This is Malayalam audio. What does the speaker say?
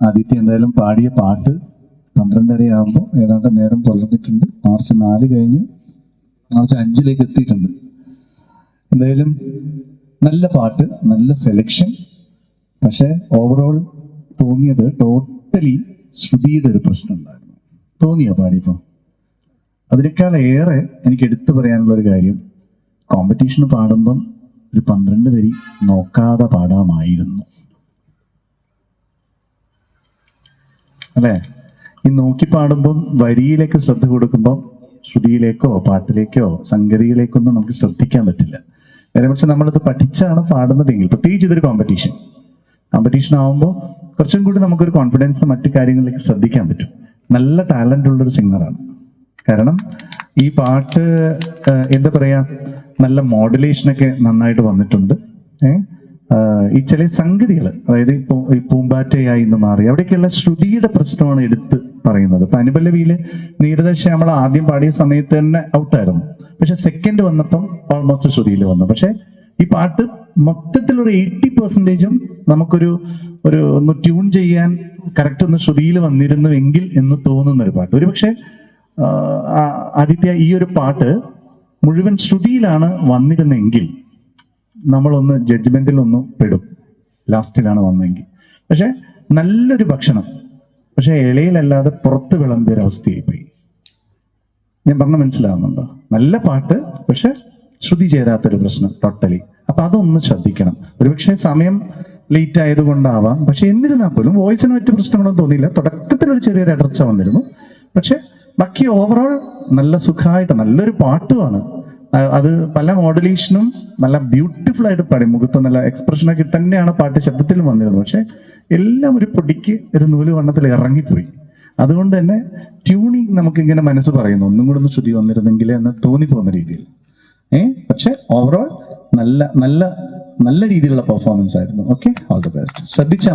ആദിത്യ എന്തായാലും പാടിയ പാട്ട് 12:30 ആകുമ്പോൾ ഏതാണ്ട് നേരം പുലർന്നിട്ടുണ്ട്. മാർച്ച് 4 കഴിഞ്ഞ് മാർച്ച് 5 എത്തിയിട്ടുണ്ട്. എന്തായാലും നല്ല പാട്ട്, നല്ല സെലക്ഷൻ. പക്ഷേ ഓവറോൾ തോന്നിയത് ടോട്ടലി ശ്രുതിയുടെ ഒരു പ്രശ്നം ഉണ്ടായിരുന്നു. തോന്നിയോ പാടിയപ്പോൾ? അതിനേക്കാൾ ഏറെ എനിക്ക് എടുത്തു പറയാനുള്ളൊരു കാര്യം, കോമ്പറ്റീഷന് പാടുമ്പം ഒരു 12 വരി നോക്കാതെ പാടാമായിരുന്നു അല്ലേ? ഈ നോക്കി പാടുമ്പം വരിയിലേക്ക് ശ്രദ്ധ കൊടുക്കുമ്പം ശ്രുതിയിലേക്കോ പാട്ടിലേക്കോ സംഗതിയിലേക്കൊന്നും നമുക്ക് ശ്രദ്ധിക്കാൻ പറ്റില്ല. നേരെ പക്ഷെ നമ്മളിത് പഠിച്ചാണ് പാടുന്നതെങ്കിൽ, പ്രത്യേകിച്ച് ഇതൊരു കോമ്പറ്റീഷൻ ആവുമ്പോൾ കുറച്ചും കൂടി നമുക്കൊരു കോൺഫിഡൻസ് മറ്റു കാര്യങ്ങളിലേക്ക് ശ്രദ്ധിക്കാൻ പറ്റും. നല്ല ടാലൻ്റ് ഉള്ളൊരു സിംഗറാണ്. കാരണം ഈ പാട്ട് എന്താ പറയുക, നല്ല മോഡുലേഷനൊക്കെ നന്നായിട്ട് വന്നിട്ടുണ്ട്. ഈ ചില സംഗതികൾ, അതായത് ഇപ്പോൾ ഈ പൂമ്പാറ്റയായി എന്ന് മാറി, അവിടേക്കുള്ള ശ്രുതിയുടെ പ്രശ്നമാണ് എടുത്ത് പറയുന്നത്. ഇപ്പം അനുപല്ലവിയില് നീരദശ്യാമള ആദ്യം പാടിയ സമയത്ത് തന്നെ ഔട്ടായിരുന്നു. പക്ഷെ സെക്കൻഡ് വന്നപ്പം ഓൾമോസ്റ്റ് ശ്രുതിയിൽ വന്നു. പക്ഷെ ഈ പാട്ട് മൊത്തത്തിലൊരു 80% നമുക്കൊരു ഒന്ന് ട്യൂൺ ചെയ്യാൻ കറക്റ്റ് ഒന്ന് ശ്രുതിയിൽ വന്നിരുന്നുവെങ്കിൽ എന്ന് തോന്നുന്നൊരു പാട്ട്. ഒരുപക്ഷെ ആദിത്യ ഈ ഒരു പാട്ട് മുഴുവൻ ശ്രുതിയിലാണ് വന്നിരുന്നെങ്കിൽ നമ്മളൊന്ന് ജഡ്ജ്മെന്റിൽ ഒന്ന് പെടും, ലാസ്റ്റിലാണ് വന്നെങ്കിൽ. പക്ഷെ നല്ലൊരു ഭക്ഷണം, പക്ഷെ ഇലയിലല്ലാതെ പുറത്ത് വിളമ്പിയൊരവസ്ഥയായി പോയി. ഞാൻ പറഞ്ഞ മനസ്സിലാവുന്നുണ്ടോ? നല്ല പാട്ട്, പക്ഷെ ശ്രുതി ചേരാത്തൊരു പ്രശ്നം ടോട്ടലി. അപ്പൊ അതൊന്ന് ശ്രദ്ധിക്കണം. ഒരുപക്ഷെ സമയം ലേറ്റ് ആയതുകൊണ്ടാവാം. പക്ഷെ എന്നിരുന്നാൽ പോലും വോയിസിന് മറ്റു പ്രശ്നങ്ങളൊന്നും തോന്നിയില്ല. തുടക്കത്തിലൊരു ചെറിയൊരു ഇടർച്ച വന്നിരുന്നു. പക്ഷെ ബാക്കി ഓവറോൾ നല്ല സുഖമായിട്ട് നല്ലൊരു പാട്ടുമാണ്. അത് പല മോഡുലേഷനും നല്ല ബ്യൂട്ടിഫുൾ ആയിട്ട് പാടി, മുഖത്ത് നല്ല എക്സ്പ്രഷനൊക്കെ തന്നെയാണ് പാട്ട് ശബ്ദത്തിൽ വന്നിരുന്നത്. പക്ഷെ എല്ലാം ഒരു പൊടിക്ക് ഒരു നൂല് വണ്ണത്തിൽ ഇറങ്ങിപ്പോയി. അതുകൊണ്ട് തന്നെ ട്യൂണിങ് നമുക്കിങ്ങനെ മനസ്സ് പറയുന്നു, ഒന്നും കൂടെ ഒന്ന് ശ്രുതി വന്നിരുന്നെങ്കിൽ എന്ന് തോന്നിപ്പോകുന്ന രീതിയിൽ. പക്ഷെ ഓവറോൾ നല്ല നല്ല നല്ല രീതിയിലുള്ള പെർഫോമൻസ് ആയിരുന്നു. Okay, all the best. ശ്രദ്ധിച്ചാൽ മതി.